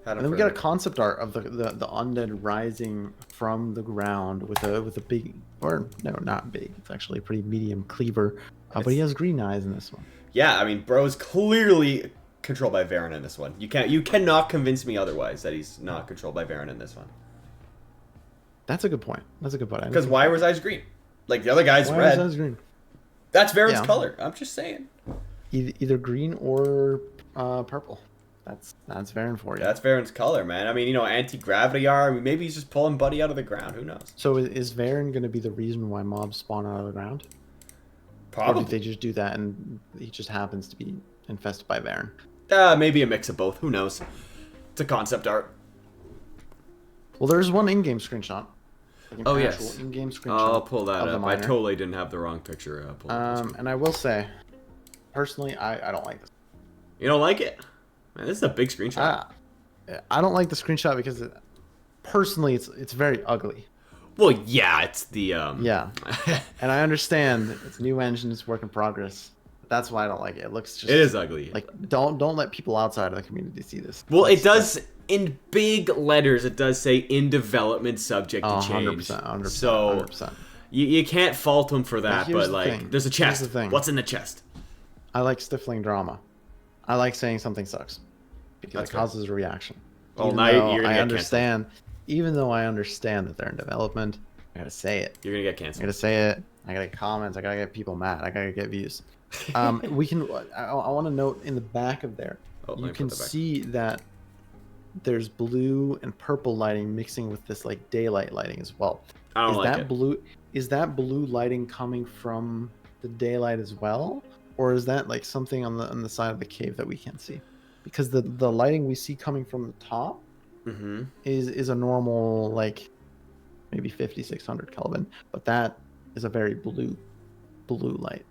And then we got a concept art of the undead rising from the ground with a big, or no, not big. It's actually a pretty medium cleaver, but he has green eyes in this one. Yeah, I mean, bro's clearly controlled by Varen in this one. You cannot convince me otherwise that he's not controlled by Varen in this one. That's a good point. Because why was eyes green? Like the other guy's red. Why was eyes green? That's Varen's color. I'm just saying. Either green or purple. That's Varen for you. That's Varen's color, man. I mean, you know, anti-gravity arm. I mean, maybe he's just pulling Buddy out of the ground. Who knows? So is Varen going to be the reason why mobs spawn out of the ground? Probably. Or did they just do that and he just happens to be infested by Varen? Maybe a mix of both. Who knows? It's a concept art. Well, there's one in-game screenshot. Oh, yes. In-game screenshot. I'll pull that up. I totally didn't have the wrong picture. And I will say, personally, I don't like this. You don't like it? Man, this is a big screenshot. I don't like the screenshot because, personally, it's very ugly. Well, yeah, it's the... Yeah. And I understand it's new engine, it's work in progress. That's why I don't like it. It looks just... It is ugly. Like, don't let people outside of the community see this. Well, it does... In big letters, it does say in development, subject to change. 100%. So 100%. You can't fault them for that, but like, there's a chest. Here's the thing. What's in the chest? I like stifling drama. I like saying something sucks because it causes a reaction. Well, now you're gonna get understand. Canceled. Even though I understand that they're in development, I gotta say it. You're gonna get canceled. I gotta say it. I gotta get comments. I gotta get people mad. I gotta get views. We can. I want to note in the back of there. You can see that there's blue and purple lighting mixing with this like daylight lighting as well. I don't like it. Is that blue lighting coming from the daylight as well, or is that like something on the side of the cave that we can't see? Because the lighting we see coming from the top is a normal like maybe 5600 Kelvin, but that is a very blue light.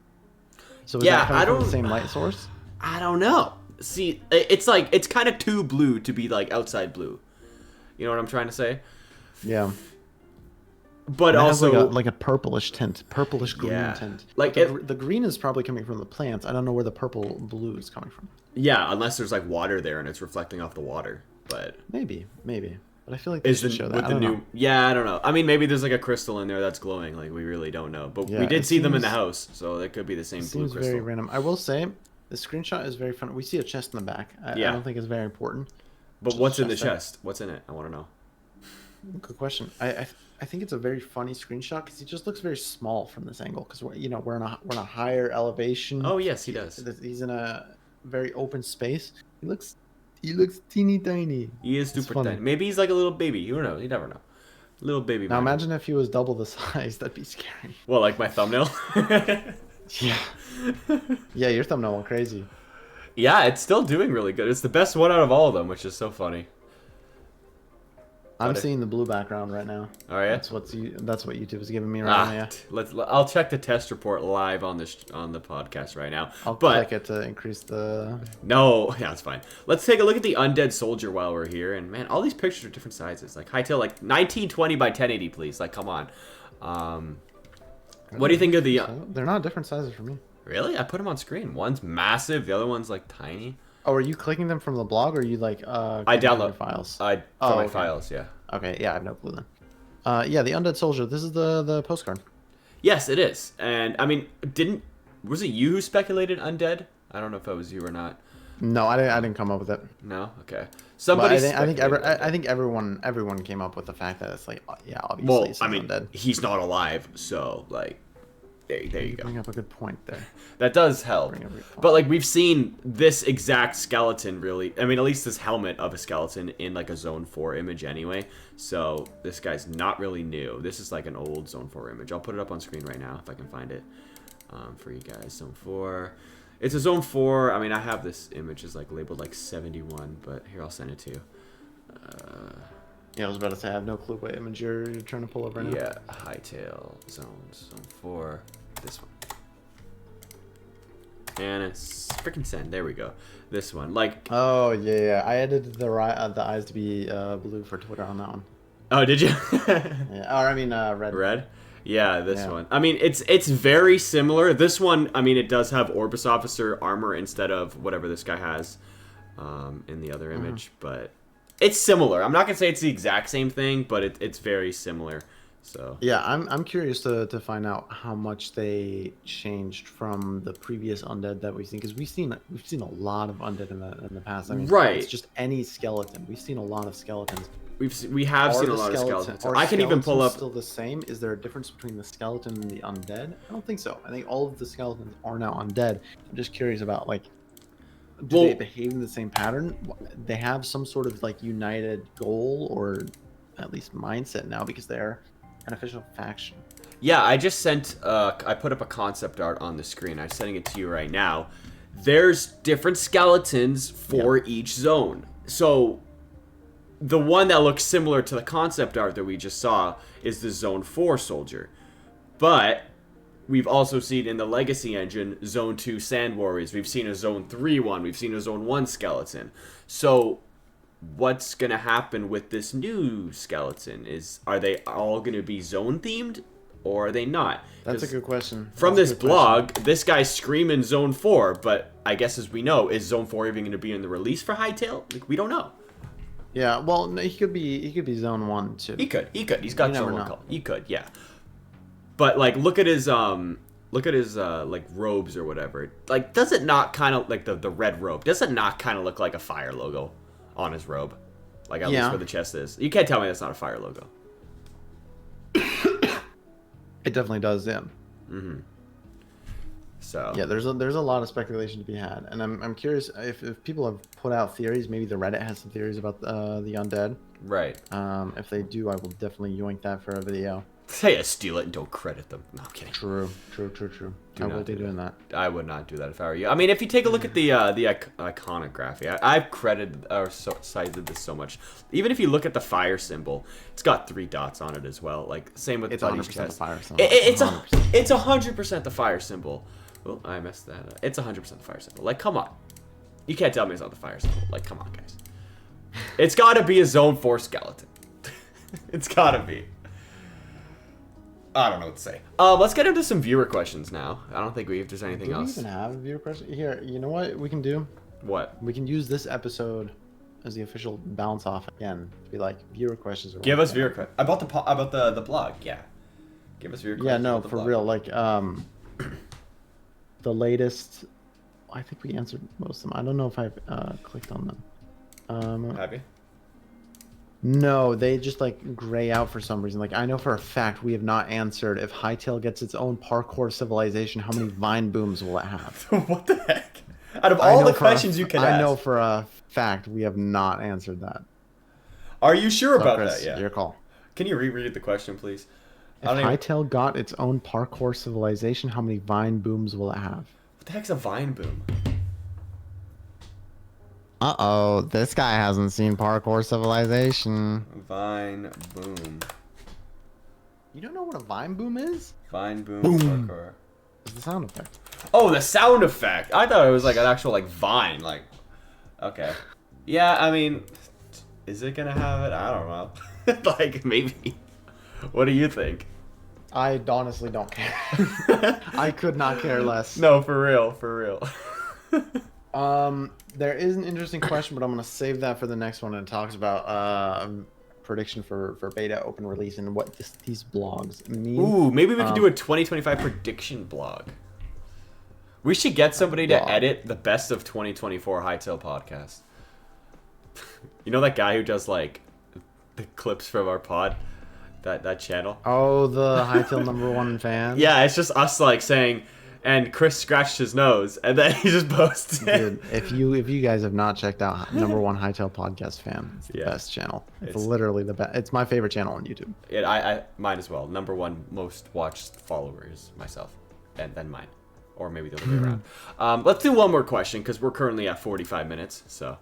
So is that coming from the same light source? I don't know. See, it's like it's kind of too blue to be like outside blue. You know what I'm trying to say? Yeah. But also like a purplish tint, purplish green tint. Like the green is probably coming from the plants. I don't know where the purple blue is coming from. Yeah, unless there's like water there and it's reflecting off the water. But maybe. But I feel like they should show that. I don't know. I mean, maybe there's like a crystal in there that's glowing. Like we really don't know. But we did see them in the house, so it could be the same blue crystal. Seems very random. I will say. The screenshot is very fun. We see a chest in the back. I don't think it's very important. But what's in the chest? What's in it? I want to know. Good question. I think it's a very funny screenshot because he just looks very small from this angle. Because we're in a higher elevation. Oh yes, he does. He's in a very open space. He looks teeny tiny. He is super tiny. Maybe he's like a little baby. You don't know. You never know. Little baby. Now imagine if he was double the size. That'd be scary. Well, like my thumbnail. Yeah. Yeah, your thumbnail went crazy. Yeah, it's still doing really good. It's the best one out of all of them, which is so funny. I'm seeing the blue background right now. Oh yeah, that's what YouTube is giving me right now. Yeah. I'll check the test report live on the podcast right now. I'll click it to increase the. No, yeah, it's fine. Let's take a look at the undead soldier while we're here. And man, all these pictures are different sizes. Like Hytale, like 1920 by 1080, please. Like, come on. What do you think of the? They're not different sizes for me. Really? I put them on screen. One's massive, the other one's like tiny. Oh, are you clicking them from the blog, or are you like? I download files. From my files, yeah. Okay, yeah, I have no clue then. Yeah, the undead soldier. This is the postcard. Yes, it is. And I mean, was it you who speculated undead? I don't know if it was you or not. No, I didn't come up with it. No, okay. Somebody. I think everyone came up with the fact that it's like, yeah, obviously. Well, I mean, undead. He's not alive, so like, there you go. Bring up a good point there. That does help. But like, we've seen this exact skeleton, really. I mean, at least this helmet of a skeleton in like a Zone 4 image anyway. So this guy's not really new. This is like an old Zone 4 image. I'll put it up on screen right now if I can find it for you guys. Zone 4. It's a Zone 4. I mean, I have this image is like labeled like 71, but here, I'll send it to you. Yeah, I was about to say, I have no clue what image you're trying to pull up right now. Yeah, Hytale Zone 4. This one. And it's freaking send. There we go. This one. Like. Oh yeah. I edited the eyes to be blue for Twitter on that one. Oh, did you? Yeah. Or I mean red. Red. Yeah, this one. I mean, it's very similar. This one, I mean, it does have Orbis Officer armor instead of whatever this guy has in the other image, but it's similar. I'm not gonna say it's the exact same thing, but it's very similar. So yeah, I'm curious to find out how much they changed from the previous undead that we've seen, because we've seen a lot of undead in the past. I mean, it's just any skeleton. We've seen a lot of skeletons. We have seen a lot of skeletons. I can even pull up. Still the same? Is there a difference between the skeleton and the undead? I don't think so. I think all of the skeletons are now undead. I'm just curious about like, do they behave in the same pattern? They have some sort of like united goal or at least mindset now because they're an official faction. Yeah, I just sent. I put up a concept art on the screen. I'm sending it to you right now. There's different skeletons for each zone. So. The one that looks similar to the concept art that we just saw is the Zone 4 soldier. But we've also seen in the Legacy engine, Zone 2 Sand Warriors. We've seen a Zone 3 one. We've seen a Zone 1 skeleton. So what's going to happen with this new skeleton? Are they all going to be zone themed or are they not? That's a good question. From this blog, this guy's screaming Zone 4, but I guess as we know, is Zone 4 even going to be in the release for Hytale? Like, we don't know. Yeah, well, no, he could be Zone 1 too. He could. He's got Zone 1 color. He could, yeah. But like, look at his like robes or whatever. Like, does it not kind of like the red robe? Does it not kind of look like a fire logo on his robe? Like at least where the chest is. You can't tell me that's not a fire logo. It definitely does, yeah. Mm-hmm. So yeah, there's a lot of speculation to be had, and I'm curious if people have put out theories. Maybe the Reddit has some theories about the undead. Right. If they do, I will definitely yoink that for a video. Say steal it and don't credit them. No, I'm kidding. True. I will be doing that. I would not do that if I were you. I mean, if you take a look at the iconography, I've credited or cited this so much. Even if you look at the fire symbol, it's got 3 dots on it as well. Like same with Buddy's chest. The fire symbol. It's 100% the fire symbol. Oh, I messed that up. It's 100% the fire symbol. Like, come on. You can't tell me it's not the fire symbol. Like, come on, guys. It's got to be a Zone 4 skeleton. It's got to be. I don't know what to say. Let's get into some viewer questions now. I don't think if there's anything else. Do we even have a viewer question? Here, you know what we can do? What? We can use this episode as the official bounce off again. To be like, viewer questions. Give us viewer questions. About the blog, yeah. Give us viewer questions. Yeah, no, for real. Like, the latest, I think we answered most of them. I don't know if I've clicked on them. Have you? No, they just like gray out for some reason. Like, I know for a fact we have not answered if Hytale gets its own parkour civilization, how many vine booms will it have? What the heck? Out of all the questions you can ask. I know for a fact we have not answered that. Are you sure about Chris, that? Yeah. Your call. Can you reread the question, please? If Hytale got its own parkour civilization, how many vine booms will it have? What the heck's a vine boom? Uh-oh, this guy hasn't seen parkour civilization. Vine boom. You don't know what a vine boom is? Vine boom parkour. It's the sound effect. Oh, the sound effect. I thought it was like an actual like vine. Like, okay. Yeah, I mean, is it gonna have it? I don't know. Like, maybe. What do you think? I honestly don't care. I could not care less. No, for real. There is an interesting question, but I'm gonna save that for the next one, and it talks about prediction for beta open release and what these blogs mean. Ooh, maybe we could do a 2025 prediction blog. We should get somebody to edit the best of 2024 Hytale podcast. You know that guy who does like the clips from our pod? That channel? Oh, the Hytale #1 fan? Yeah, it's just us like saying, and Chris scratched his nose, and then he just posted. Dude, if you guys have not checked out #1 Hytale podcast fan, it's the best channel. It's literally the best. It's my favorite channel on YouTube. Mine as well. #1 most watched followers, myself, and then mine, or maybe the other way around. Let's do one more question because we're currently at 45 minutes. So.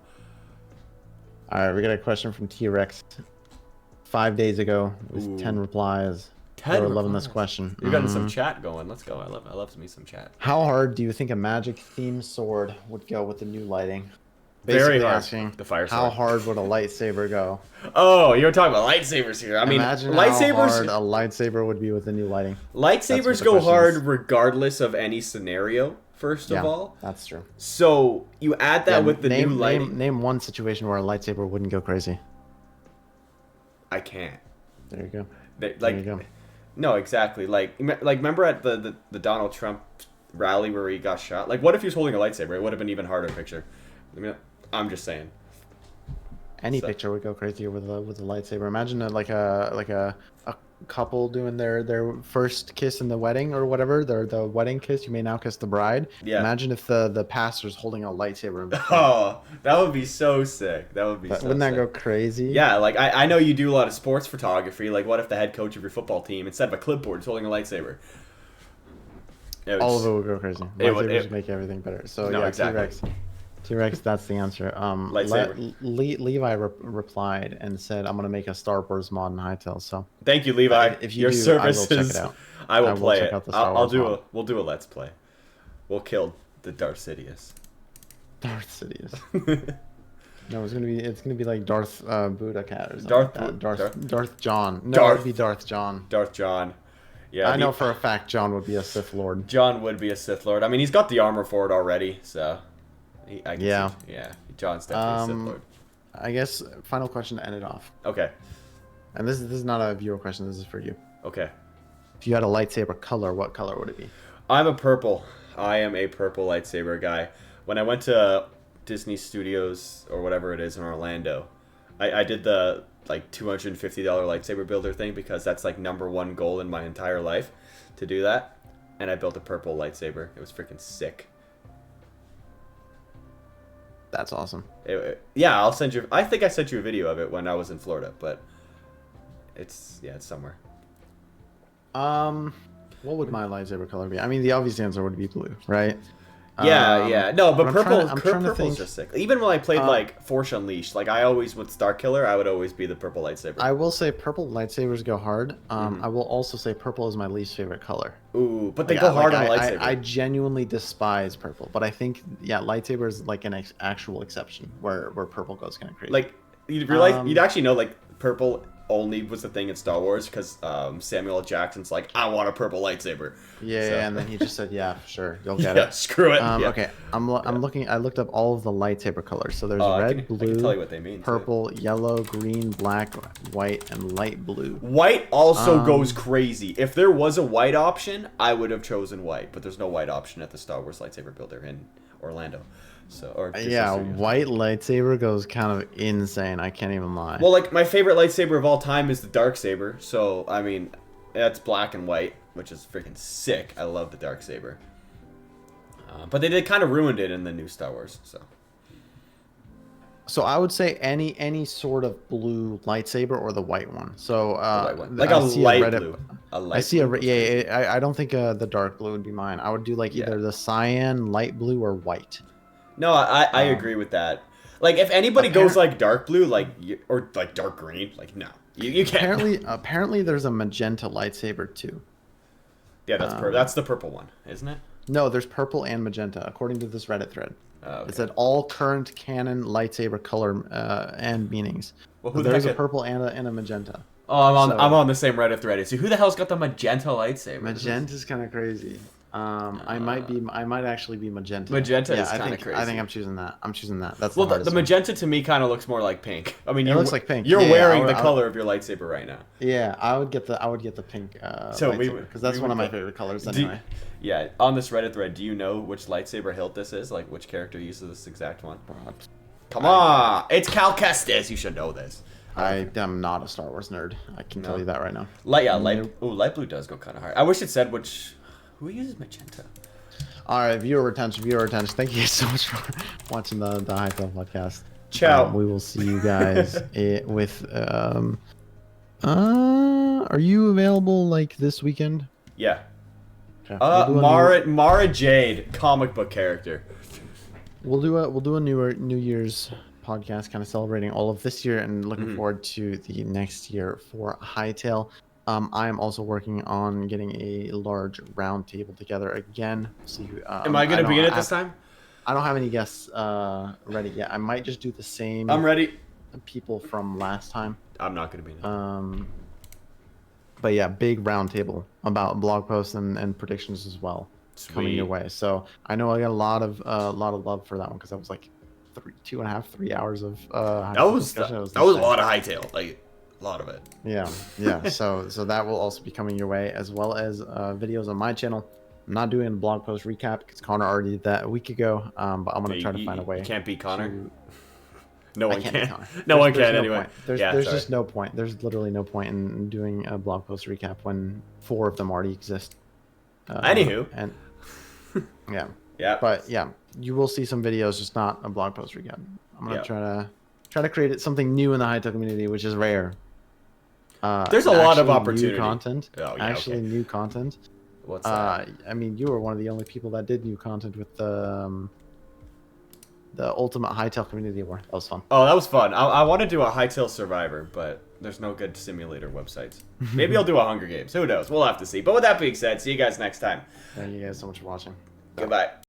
All right, we got a question from T-Rex. 5 days ago, it was 10 replies. We're loving this question. You're getting some chat going. Let's go. I love me some chat. How hard do you think a magic themed sword would go with the new lighting? Very hard. Asking, the fire sword. How hard would a lightsaber go? Oh, you're talking about lightsabers here. I mean, imagine lightsabers. How hard a lightsaber would be with the new lighting. Lightsabers go hard regardless of any scenario. First of all, that's true. So you add that with the new lighting. Name one situation where a lightsaber wouldn't go crazy. I can't. There you go. There you go. No, exactly. Like remember at the Donald Trump rally where he got shot? Like, what if he was holding a lightsaber? It would have been even harder picture. I mean, I'm just saying. Any picture would go crazier with a lightsaber. Imagine a couple doing their first kiss in the wedding or whatever, the wedding kiss. You may now kiss the bride. Yeah. Imagine if the pastor's holding a lightsaber. Oh, that would be so sick. That would be. Wouldn't that go crazy? Yeah, like I know you do a lot of sports photography. Like, what if the head coach of your football team, instead of a clipboard, is holding a lightsaber? All of it would go crazy. Lightsabers make everything better. So no, yeah, exactly. T-Rex, that's the answer. Levi replied and said, "I'm gonna make a Star Wars mod in Hytale." So thank you, Levi. If you your do, services, I will check it out. I will play it. We'll do a let's play. We'll kill the Darth Sidious. Darth Sidious. No, it's gonna be like Darth Buddha Cat or something. Darth John. No, it would be Darth John. Darth John. Yeah, I know for a fact John would be a Sith Lord. John would be a Sith Lord. I mean, he's got the armor for it already, so. Yeah, John's definitely a Sith Lord. I guess final question to end it off. Okay. And this is not a viewer question. This is for you. Okay. If you had a lightsaber color, what color would it be? I'm a purple. I am a purple lightsaber guy. When I went to Disney Studios or whatever it is in Orlando, I did the like $250 lightsaber builder thing because that's like #1 goal in my entire life to do that, and I built a purple lightsaber. It was freaking sick. That's awesome. Yeah, I'll send you. I think I sent you a video of it when I was in Florida, but it's somewhere. What would my lightsaber color be? I mean, the obvious answer would be blue, right? Yeah. No, but purple's to just sick. Even when I played like Force Unleashed, like I always with Starkiller, I would always be the purple lightsaber. I will say purple lightsabers go hard. I will also say purple is my least favorite color. Ooh, but they go hard on a lightsaber. I genuinely despise purple, but I think lightsaber is like an actual exception where purple goes kind of crazy. Like you'd realize you'd actually know like purple only was the thing in Star Wars because Samuel L. Jackson's like, I want a purple lightsaber. Yeah, and then he just said, yeah, sure, you'll get it. Screw it. Okay, I'm looking. I looked up all of the lightsaber colors. So there's red, blue, I can tell you what they mean, purple, yellow, green, black, white, and light blue. White also goes crazy. If there was a white option, I would have chosen white, but there's no white option at the Star Wars lightsaber builder in Orlando. White lightsaber goes kind of insane. I can't even lie. Well, like my favorite lightsaber of all time is the Darksaber. So I mean, that's black and white, which is freaking sick. I love the Darksaber. But they kind of ruined it in the new Star Wars. So I would say any sort of blue lightsaber or the white one. So like a light blue. I see I don't think the dark blue would be mine. I would do like either the cyan, light blue, or white. No, I agree with that. Like, if anybody goes like dark blue, or like dark green, like no, you can't. Apparently, there's a magenta lightsaber too. Yeah, that's the purple one, isn't it? No, there's purple and magenta, according to this Reddit thread. Okay. It said all current canon lightsaber color and meanings. Well, there's a purple and a magenta. Oh, I'm on the same Reddit thread. So who the hell's got the magenta lightsaber? Magenta's kind of crazy. I might actually be magenta. Magenta is kind of crazy. I think I'm choosing that. That's the magenta to me kind of looks more like pink. I mean, it looks like pink. You're wearing the color of your lightsaber right now. Yeah, I would get the pink lightsaber because that's one of my favorite colors anyway. On this Reddit thread, do you know which lightsaber hilt this is? Like which character uses this exact one? Come on, it's Cal Kestis. You should know this. I am not a Star Wars nerd. I can tell you that right now. Light blue does go kind of hard. I wish it said which. Who uses magenta? All right, viewer retention. Thank you so much for watching the Hytale podcast. Ciao. We will see you guys with. Are you available like this weekend? Yeah. Okay. Mara Jade, comic book character. We'll do a New Year's podcast, kind of celebrating all of this year and looking forward to the next year for Hytale. I am also working on getting a large round table together again. See, am I gonna be in it this time? I don't have any guests ready yet. I might just do the same. I'm ready. People from last time. I'm not gonna be in it. But yeah, big round table about blog posts and predictions as well. Sweet. Coming your way. So I know I got a lot of love for that one because that was like 2.5, 3 hours of that was a lot of Hytale, like a lot of it. Yeah. So that will also be coming your way, as well as videos on my channel. I'm not doing a blog post recap because Connor already did that a week ago. But I'm gonna try to find a way. You can't beat Connor. No one can. No one can anyway. There's just no point. There's literally no point in doing a blog post recap when 4 of them already exist. Anywho. And yeah. Yeah. But yeah, you will see some videos, just not a blog post recap. I'm gonna try to create something new in the Hytale community, which is rare. There's a lot of opportunity. New content. Oh, yeah, new content. What's that? I mean, you were one of the only people that did new content with the Ultimate Hytale Community Award. That was fun. Oh, that was fun. I want to do a Hytale Survivor, but there's no good simulator websites. Maybe I'll do a Hunger Games. Who knows? We'll have to see. But with that being said, see you guys next time. Thank you guys so much for watching. Goodbye.